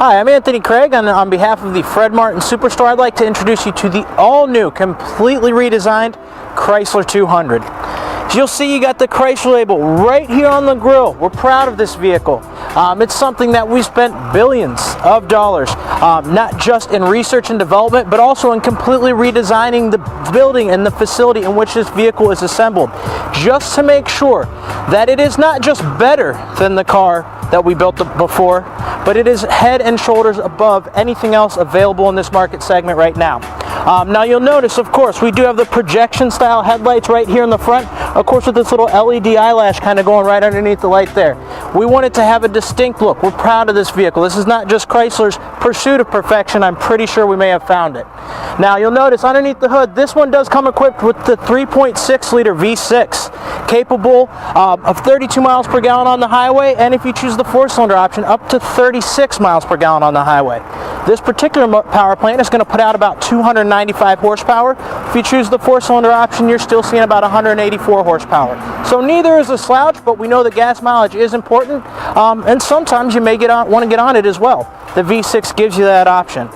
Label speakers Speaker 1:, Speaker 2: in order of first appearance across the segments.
Speaker 1: Hi, I'm Anthony Craigg, and on behalf of the Martin Superstore, I'd like to introduce you to the all-new, completely redesigned Chrysler 200. As you'll see, you got the Chrysler label right here on the grille. We're proud of this vehicle. It's something that we spent billions of dollars, not just in research and development, but also in completely redesigning the building and the facility in which this vehicle is assembled, just to make sure that it is not just better than the car that we built before, but it is head and shoulders above anything else available in this market segment right now. Now you'll notice, of course, we do have the projection style headlights right here in the front, of course with this little LED eyelash kind of going right underneath the light there. We want it to have a distinct look. We're proud of this vehicle. This is not just Chrysler's pursuit of perfection. I'm pretty sure we may have found it. Now you'll notice underneath the hood, this one does come equipped with the 3.6 liter V6, capable of 32 miles per gallon on the highway, and if you choose the 4-cylinder option, up to 36 miles per gallon on the highway. This particular power plant is going to put out about 295 horsepower. If you choose the 4-cylinder option, you're still seeing about 184 horsepower. So neither is a slouch, but we know that gas mileage is important, and sometimes you may want to get on it as well. The V6 gives you that option.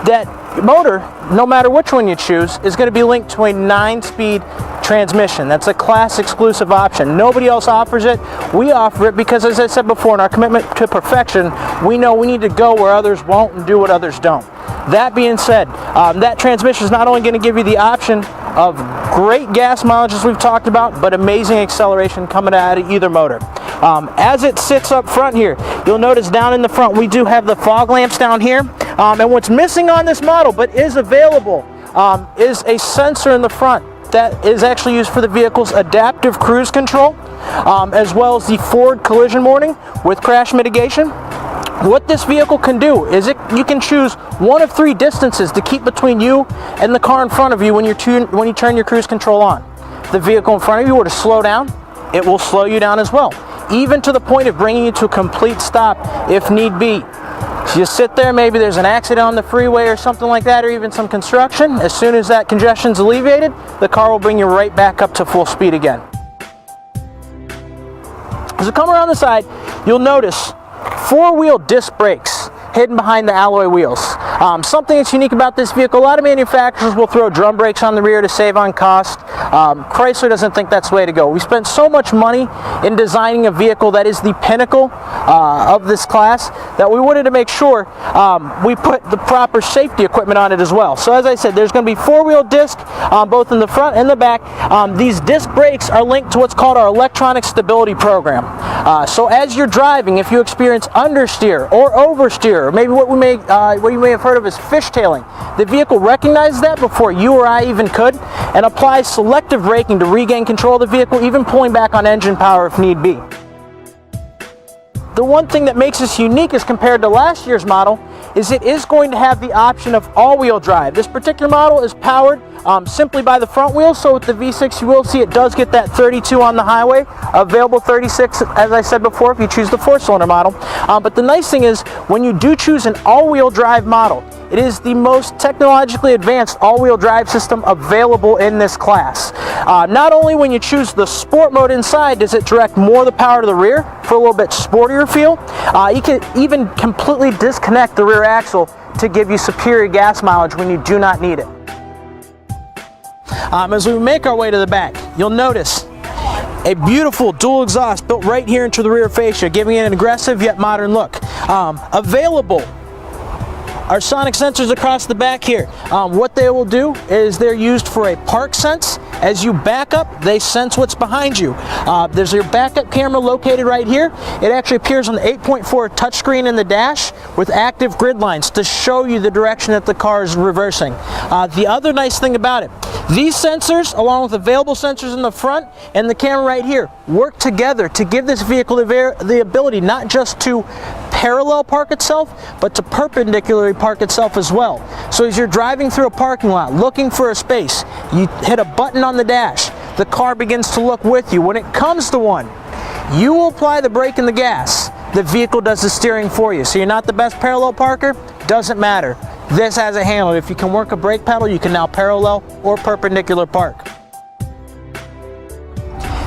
Speaker 1: That motor, no matter which one you choose, is going to be linked to a 9-speed transmission. That's a class exclusive option. Nobody else offers it. We offer it because, as I said before, in our commitment to perfection, we know we need to go where others won't and do what others don't. That being said, that transmission is not only going to give you the option of great gas mileage as we've talked about, but amazing acceleration coming out of either motor. As it sits up front here, you'll notice down in the front we do have the fog lamps down here, and what's missing on this model but is available is a sensor in the front that is actually used for the vehicle's adaptive cruise control, as well as the forward collision warning with crash mitigation. What this vehicle can do is you can choose one of 3 distances to keep between you and the car in front of you when you turn your cruise control on. If the vehicle in front of you were to slow down, it will slow you down as well, even to the point of bringing you to a complete stop if need be. So you sit there, maybe there's an accident on the freeway or something like that, or even some construction. As soon as that congestion's alleviated, the car will bring you right back up to full speed again. As you come around the side, you'll notice 4-wheel disc brakes hidden behind the alloy wheels. Something that's unique about this vehicle, a lot of manufacturers will throw drum brakes on the rear to save on cost. Chrysler doesn't think that's the way to go. We spent so much money in designing a vehicle that is the pinnacle of this class that we wanted to make sure we put the proper safety equipment on it as well. So as I said, there's going to be 4-wheel disc both in the front and the back. These disc brakes are linked to what's called our electronic stability program. So as you're driving, if you experience understeer or oversteer, or maybe what you may have heard of as fishtailing, the vehicle recognizes that before you or I even could and applies selective braking to regain control of the vehicle, even pulling back on engine power if need be. The one thing that makes this unique as compared to last year's model is it is going to have the option of all-wheel drive. This particular model is powered simply by the front wheels, so with the V6 you will see it does get that 32 on the highway, available 36 as I said before if you choose the 4-cylinder model. But the nice thing is when you do choose an all-wheel drive model, it is the most technologically advanced all-wheel drive system available in this class. Not only when you choose the sport mode inside does it direct more of the power to the rear for a little bit sportier feel, you can even completely disconnect the rear axle to give you superior gas mileage when you do not need it. As we make our way to the back, you'll notice a beautiful dual exhaust built right here into the rear fascia, giving it an aggressive yet modern look. Available are sonic sensors across the back here. What they will do is they're used for a park sense. As you back up, they sense what's behind you. There's your backup camera located right here. It actually appears on the 8.4 touchscreen in the dash with active grid lines to show you the direction that the car is reversing. The other nice thing about it, these sensors, along with available sensors in the front and the camera right here, work together to give this vehicle the ability not just to parallel park itself, but to perpendicularly park itself as well. So as you're driving through a parking lot looking for a space, you hit a button on the dash, the car begins to look with you. When it comes to one, you will apply the brake and the gas. The vehicle does the steering for you. So you're not the best parallel parker, doesn't matter. This has a handle. If you can work a brake pedal, you can now parallel or perpendicular park.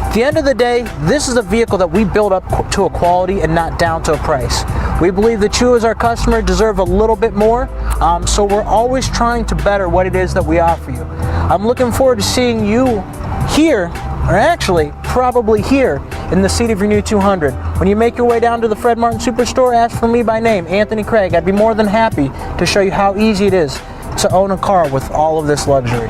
Speaker 1: At the end of the day, this is a vehicle that we build up to a quality and not down to a price. We believe that you as our customer deserve a little bit more, so we're always trying to better what it is that we offer you. I'm looking forward to seeing you here, or actually probably here, in the seat of your new 200. When you make your way down to the Fred Martin Superstore, ask for me by name, Anthony Craigg. I'd be more than happy to show you how easy it is to own a car with all of this luxury.